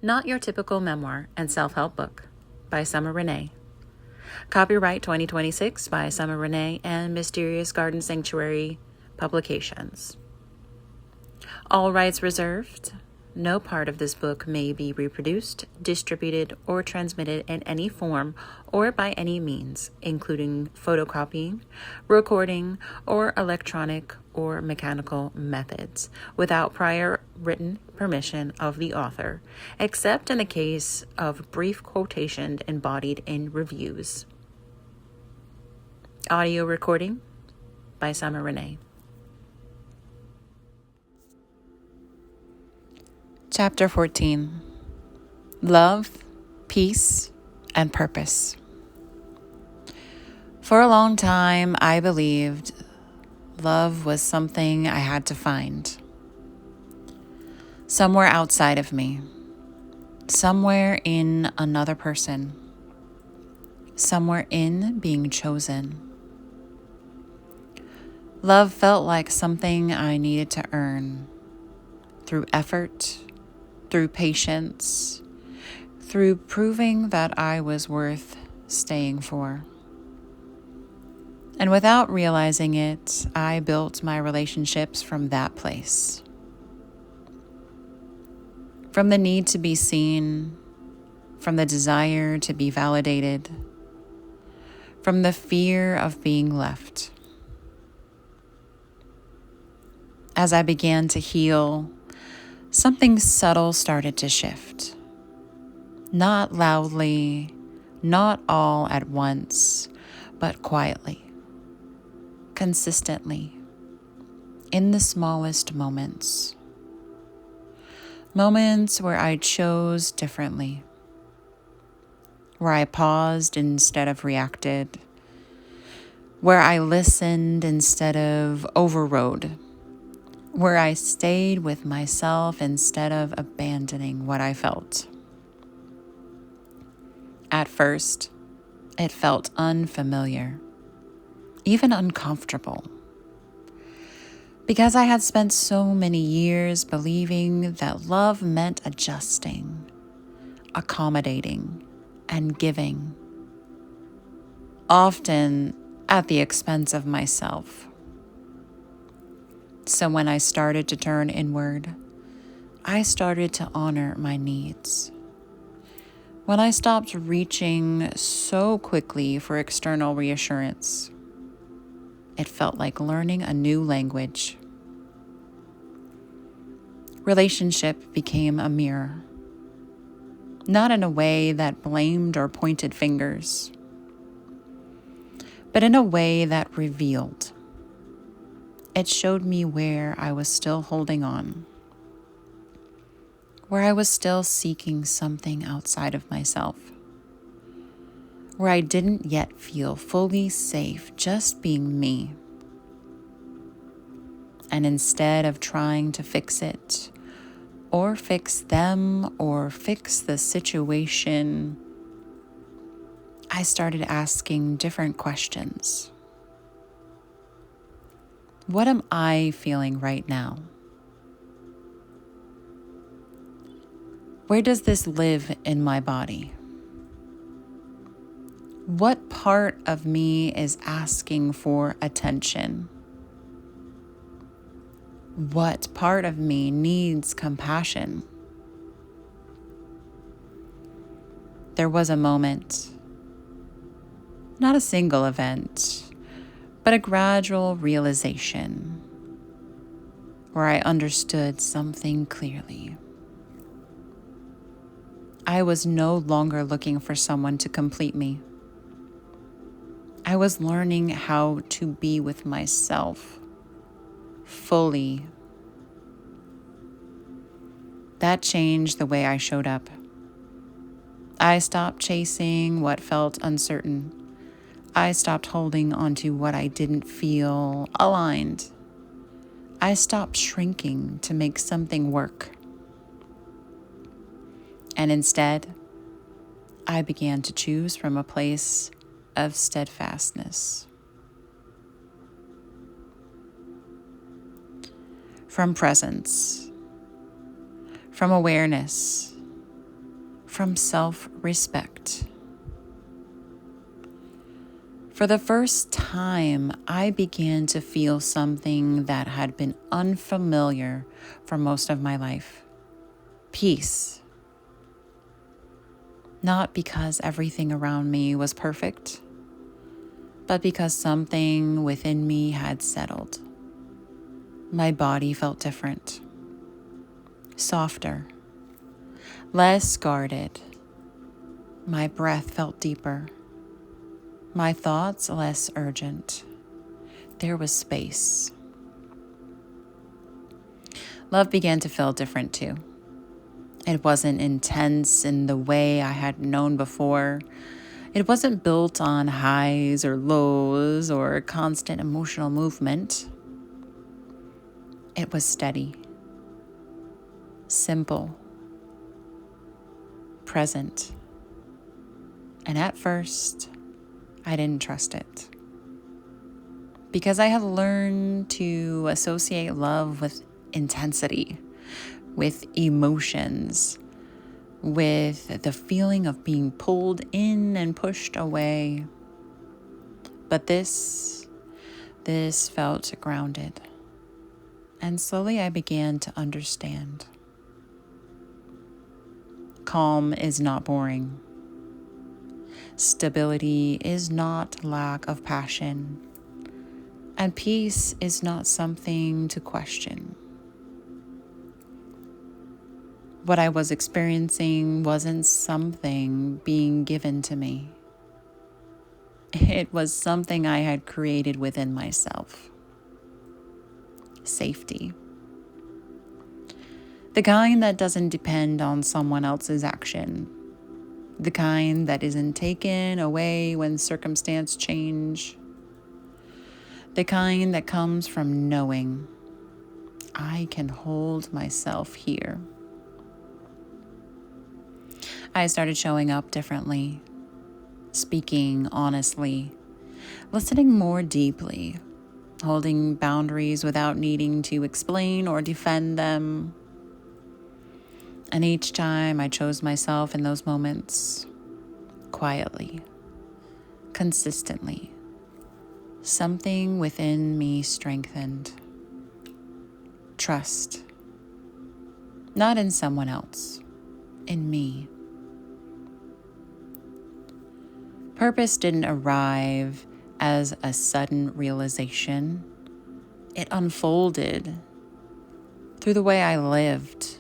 Not Your Typical Memoir and Self-Help Book by Summer Renee. Copyright 2026 by Summer Renee and Mysterious Garden Sanctuary Publications. All rights reserved. No part of this book may be reproduced, distributed, or transmitted in any form or by any means, including photocopying, recording, or electronic or mechanical methods, without prior written permission of the author, except in the case of brief quotation embodied in reviews. Audio recording by Summer Renee. Chapter 14. Love, Peace, and Purpose. For a long time, I believed love was something I had to find. Somewhere outside of me. Somewhere in another person. Somewhere in being chosen. Love felt like something I needed to earn through effort, through patience, through proving that I was worth staying for. And without realizing it, I built my relationships from that place. From the need to be seen, from the desire to be validated, from the fear of being left. As I began to heal, something subtle started to shift. Not loudly, not all at once, but quietly, consistently, in the smallest moments. Moments where I chose differently, where I paused instead of reacted, where I listened instead of overrode, where I stayed with myself instead of abandoning what I felt. At first, it felt unfamiliar, even uncomfortable, because I had spent so many years believing that love meant adjusting, accommodating, and giving, often at the expense of myself. So when I started to turn inward, I started to honor my needs. When I stopped reaching so quickly for external reassurance, it felt like learning a new language. Relationship became a mirror, not in a way that blamed or pointed fingers, but in a way that revealed. It showed me where I was still holding on, where I was still seeking something outside of myself, where I didn't yet feel fully safe just being me. And instead of trying to fix it, or fix them, or fix the situation, I started asking different questions. What am I feeling right now? Where does this live in my body? What part of me is asking for attention? What part of me needs compassion? There was a moment, not a single event, but a gradual realization where I understood something clearly. I was no longer looking for someone to complete me. I was learning how to be with myself fully. That changed the way I showed up. I stopped chasing what felt uncertain. I stopped holding onto what I didn't feel aligned. I stopped shrinking to make something work. And instead, I began to choose from a place of steadfastness. From presence, from awareness, from self-respect. For the first time, I began to feel something that had been unfamiliar for most of my life. Peace. Not because everything around me was perfect, but because something within me had settled. My body felt different, softer, less guarded. My breath felt deeper. My thoughts less urgent. There was space. Love began to feel different too. It wasn't intense in the way I had known before. It wasn't built on highs or lows or constant emotional movement. It was steady, simple, present. And at first, I didn't trust it. Because I had learned to associate love with intensity, with emotions, with the feeling of being pulled in and pushed away. But this felt grounded. And slowly I began to understand. Calm is not boring. Stability is not lack of passion. And peace is not something to question. What I was experiencing wasn't something being given to me. It was something I had created within myself. Safety. The kind that doesn't depend on someone else's action. The kind that isn't taken away when circumstances change. The kind that comes from knowing I can hold myself here. I started showing up differently, speaking honestly, listening more deeply, holding boundaries without needing to explain or defend them. And each time I chose myself in those moments, quietly, consistently, something within me strengthened. Trust. Not in someone else, in me. Purpose didn't arrive as a sudden realization. It unfolded through the way I lived,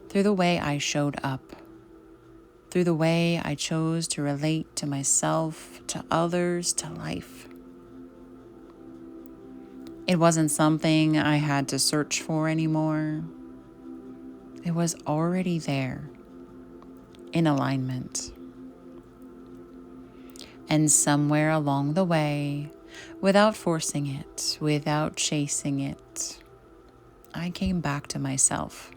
through the way I showed up, through the way I chose to relate to myself, to others, to life. It wasn't something I had to search for anymore. It was already there, in alignment. And somewhere along the way, without forcing it, without chasing it, I came back to myself.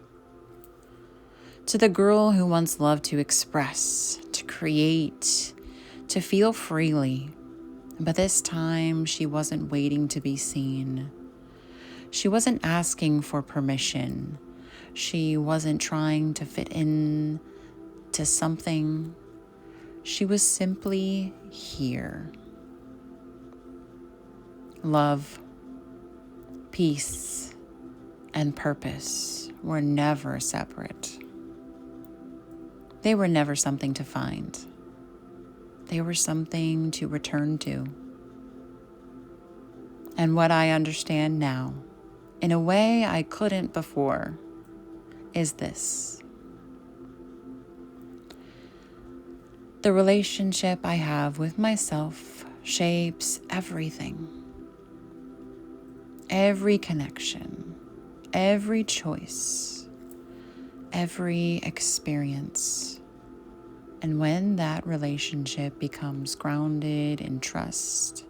To the girl who once loved to express, to create, to feel freely. But this time, she wasn't waiting to be seen. She wasn't asking for permission. She wasn't trying to fit in to something. She was simply here. Love, peace, and purpose were never separate. They were never something to find. They were something to return to. And what I understand now, in a way I couldn't before, is this. The relationship I have with myself shapes everything. Every connection, every choice, every experience. And when that relationship becomes grounded in trust,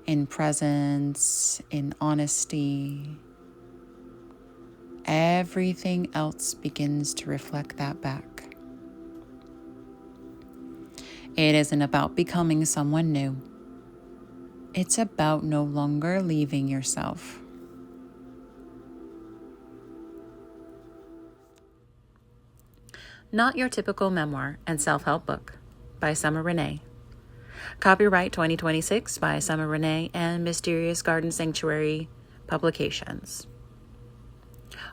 in presence, in honesty, everything else begins to reflect that back. It isn't about becoming someone new. It's about no longer leaving yourself. Not Your Typical Memoir and Self-Help Book by Summer Renee. Copyright 2026 by Summer Renee and Mysterious Garden Sanctuary Publications.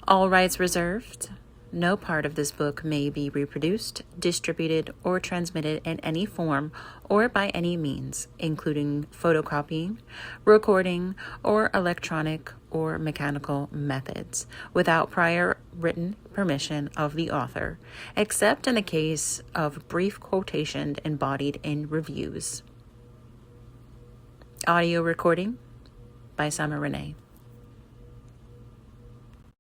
All rights reserved. No part of this book may be reproduced, distributed, or transmitted in any form or by any means, including photocopying, recording, or electronic or mechanical methods, without prior written permission of the author, except in the case of brief quotation embodied in reviews. Audio recording by Summer Renee.